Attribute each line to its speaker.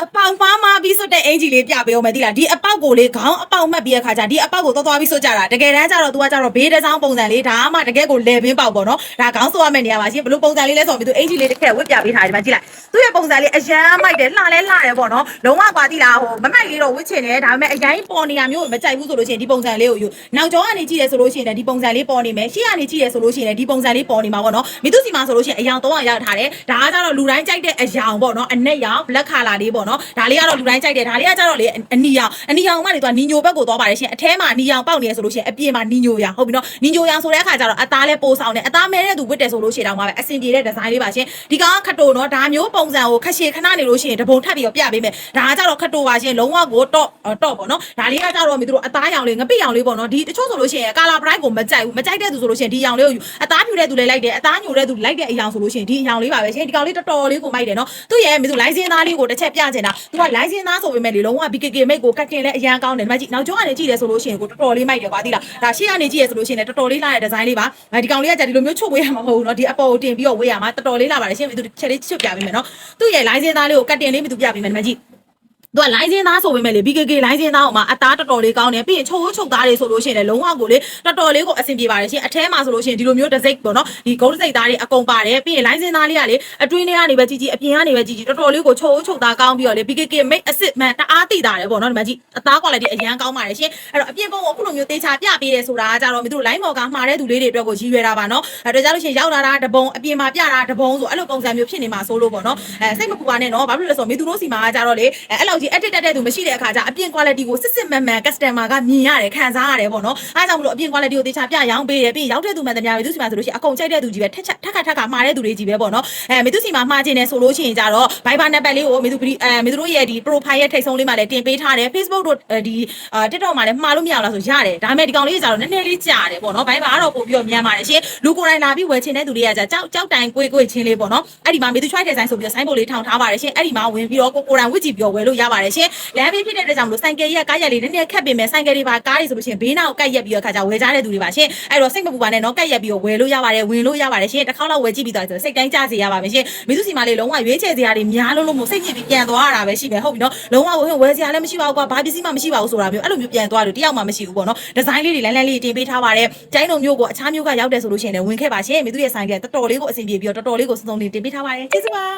Speaker 1: အပေါက်မှားပြီးစွတ်တဲ့အင်ဂျီလေးပြပေးအောင်မယ်တိလားဒီအပေါက်ကိုလေခေါင်းအပေါက်မှတ်ပြီးတဲ့ခါကျဒီအပေါက်ကိုသွားပြီးစွတ်ကြတာတကယ်တမ်းကျတော့ तू ကကျတော့ဘေးတစ်စောင်းပုံစံလေးဒါမှတကယ်ကိုလေဘင်းပေါက်ပေါ့နော်ဒါခေါင်းစွတ်ရမယ့်နေရာမှာရှင်ဘလို့ပုံစံလေးလဲဆိုတော့ तू အင်ဂျီလေးတစ်ခက်ဝစ်ပြပေးထားတယ်ဒီမှာကြည့်လိုက်သူ့ရဲ့ပုံစံလေးအရန်မိုက်တယ်လှလဲလှတယ်ပေါ့နော်လုံးဝကွာတိလားဟိုမမိုက်လေးတော့ဝစ်ချင်တယ်ဒါပေမဲ့အရင်ပေါ်နေရမျိုးမကြိုက်ဘူးဆိုလို့ရှိရင်ဒီပုံစံလေးကိုယူနောက်ကျောကနေကြည့်ရဆိုလို့ရှိရင်ဒီပုံစံလေးပေါ်နေမယ်ရှေ့ကနေကြည့်ရဆိုလို့ရှိရင်ဒီပုံစံလေးပေါ်နေမှာပေါ့နော်မိသူစီမှာဆိုလို့ရှိရင်အယောင်300ရောက်ထားတယ်ဒါကကျတော့လူတိုင်းကြိုက်တဲ့အယောင်ပေါ့နော်အနက်ရောင် black color လေးပေါ့နော်ဒါလေးကတော့လူတိုင်းကြိုက်တယ်ဒါလေးကကျတော့လေအနီရောင်မှလေသူကနီညိုဘက်ကိုသွားပါတယ်ရှင်အထဲမှာနီရောင်ပေါက်နေရဆိုလို့ရှိရင်အပြင်မှာနီညိုရောင်ဟုတ်ပြီနော်နီညိုရောင်ဆိုတဲ့အခါကျတော့အသားလဲပိုးဆောင်တယ်အသားမဲတဲ့သူဝတ်တယ်ဆိုလို့ရှိရင်တော့မှာပဲအဆင်ပြေတဲ့ဒီဇိုင်းလေးပါရှင်ဒီကောင်ကခတ်တိုနော်ဒါမျိုးပုံစံကိုခက်ရှည်ခဏနေလို့ရှိရင်တပုံထပ်ပြီးတော့ပြပေးမယ်ဒါကကျတော့ခတ်တိုပါရှင်လုံးဝကိုတော့ပေါ့နော်ဒါလေးကကျတော့မိသူတို့အသားရောင်လေးငပိရောင်လေးပေါ့နော်ဒီတချို့ဆိုလို့ရှိရင်ကာလာပရိုက်ကိုမကြိုက်ဘူးမကြိုက်တဲ့သူဆိုလို့ရှိရင်ဒီရောင်လေးကိုယူအသားဖြူတဲ့သူလည်းလိုက်တယ်အသားညိုတဲ့သူလိုက်တဲ့အရောင်ဆိုလို့ရှိရင်ဒီရောင်လေးပါပဲရှင်ဒီကောင်လေးတော်တော်လေးကိုမိုက်တယ်နော်သူ့ရဲ့မိသူလိုင်းစင်းသားလေးကိုတစ်ချက်ပြချင်တာသူကလိုင်းစင်းသားဆိုပေမဲ့လေလုံးဝ BKK မိတ်ကိုကတ်တင်လဲအရန်ကောင်းတယ်ဒီမှာကြည့်နောက်ကျောကနေကြည့်တယ်ဆိုလို့ရှိရင်ကိုတော်တော်လေးမိုက်တယ်ကွာသိလားဒါရှေ့ကနေကြည့်ရဆိုလို့ရှိရင်လည်းတော်တော်လေးလာတဲ့ဒီဇိုင်းလေးပါဒီကောင်လေးကကြာဒီလိုမျိုးချုပ်ဝေးရမှာမဟုတ်ဘူးเนาะဒီအပေါ်ကိုတင်ပြီးတော့ဝေးရမှာတော်တော်လေးလာပါတယ်ရှင်မိသူချက်လေးချွတ်ပြပေးမယ်เนาะသူ့ရဲ့လိုင်းစင်းသားလေးကိုကတ်တင်လေးမိသူပြပေးမယ်ဒီမှာကြည့်သူကလိုင်းစင်းသားဆိုပေမဲ့လေ BKK လိုင်းစင်းသားအောင်မှာအသားတော်တော်လေးကောင်းတယ်ပြီးရင်ချုပ်သားတွေဆိုလို့ရှိရင်လည်းလုံးဝကိုလေတော်တော်လေးကိုအဆင်ပြေပါတယ်ရှင်အထဲမှာဆိုလို့ရှိရင်ဒီလိုမျိုးတစ်စိတ်ပေါ့နော်ဒီဂုံးတစ်စိတ်သားတွေအကုန်ပါတယ်ပြီးရင်လိုင်းစင်းသားလေးကလေအတွင်းထဲကနေပဲကြည့်အပြင်ကနေပဲကြည့်တော်တော်လေးကိုချုပ်သားကောင်းပြီးတော့လေ BKK မိတ်အစ်စ်မှန်တအားသိတာတယ်ပေါ့နော်ဒီမှာကြည့်အသား quality အရန်ကောင်းပါတယ်ရှင်အဲ့တော့အပြင်ပုံကိုခုလိုမျိုးတေချာပြပေးတယ်ဆိုတာကကြတော့မင်းတို့ line မော်ကမှားတဲ့သူလေးတွေအတွက်ကိုရည်ရွယ်တာပါနော်အဲ့တော့ကြလို့ရှိရင်ရောက်လာတာတပုံအပြင်မှာပြတာတပုံဆိုအဲ့လိုပုံစံမျိုးဖြစ်နေမှာဆိုလို့ပေါ့နော်စိတ်မပူပါနဲ့နော်ဘာဖြစ်လို့လဲဆိုတော့မင်းတို့စီမှာကကြတော့လေအဲ့လောက်ကြီး edit တက်တဲ့သူမရှိတဲ့အခါကျအပြင် quality ကိုစစ်မှန် customer ကမြင်ရတယ်ခံစားရတယ်ပေါ့နော်အားကြောင့်မလို့အပြင် quality ကိုတေချာပြရောင်းပေးတယ်ပြီးရောက်တဲ့သူမှန်တများပဲသူစီမှာဆိုလို့ရှိရင်အကုန်ကြိုက်တဲ့သူကြီးပဲထက်ခါမှားတဲ့သူတွေကြီးပဲပေါ့နော်မင်းတို့စီမှာမှားခြင်းနဲ့ဆိုလို့ရှိရင်ကြတော့ Viber နံပါတ်လေးကိုမင်းတို့ရဲ့ဒီ profile ရဲ့ထိတ်ဆုံးလေးမှာလည်းတင်ပေးထားတယ် Facebook တို့ဒီ TikTok မှာလည်းမှားလို့မရဘူးလားဆိုရတယ်ဒါပေမဲ့ဒီကောင်လေးကြတော့နည်းနည်းလေးကြာတယ်ပေါ့နော် Viber ကတော့ပို့ပြီးတော့မြန်ပါတယ်ရှင်လူကိုယ်တိုင်လာပြီးဝယ်ချင်တဲ့သူတွေကကြာကြောက်တိုင်ကိုချင်းလေးပေါ့နော်အဲ့ဒီမှာမင်းတို့ choice design ဆိုပြီးတော့ sign ပေါ်လေးထောင်ထားပါတယ်ရှင်အဲ့ဒီမှာဝင်ပြီးတော့ကိုယ်တိုင်ဝစ်ကြည့်ပြီးတော့ဝယ်လို့ရပါတယ်ရှင်လမ်းဘေးဖြစ်တဲ့အတွက်ကြောင့်မလို့ဆိုင်ကယ်ကြီးကကားရက်လေးနည်းနည်းခက်ပင်မဲ့ဆိုင်ကယ်တွေပါကားတွေဆိုလို့ရှိရင်ဘေးနားကိုကတ်ရက်ပြီးတော့ခါကြဝယ်ကြတဲ့သူတွေပါရှင်အဲ့တော့စိတ်မပူပါနဲ့နော်ကတ်ရက်ပြီးတော့ဝယ်လို့ရပါတယ်ဝင်လို့ရပါတယ်ရှင်တစ်ခေါက်လောက်ဝယ်ကြည့်ပြီးတော့ဆိုစိတ်တိုင်းကြစေရပါမယ်ရှင်မိသူစီမလေးလုံးဝရွေးချယ်စရာတွေများလို့မို့စိတ်ညစ်ပြီးပြန်သွားရတာပဲရှိမယ်ဟုတ်ပြီနော်လုံးဝဝယ်စရာလည်းမရှိပါဘူးကွာဘာပစ္စည်းမှမရှိပါဘူးဆိုတာမျိုးအဲ့လိုမျိုးပြန်သွားလို့တယောက်မှမရှိဘူးပေါ့နော်ဒီဇိုင်းလေးတွေလန်းလေးတင်ပေးထားပါတယ်ကျိုင်းတော်မျိုးကိုအခြားမျိုးကရောက်တယ်ဆိုလို့ရှိရင်လည်းဝင်ခဲ့ပါရှင်မိသူရဲ့ဆိုင်ကတော်တော်လေးကိုအဆင်ပြေပြီးတော့တော်တော်လေးကိုစုံစုံလေးတင်ပေးထားပါတယ်ကျေးဇူးပါ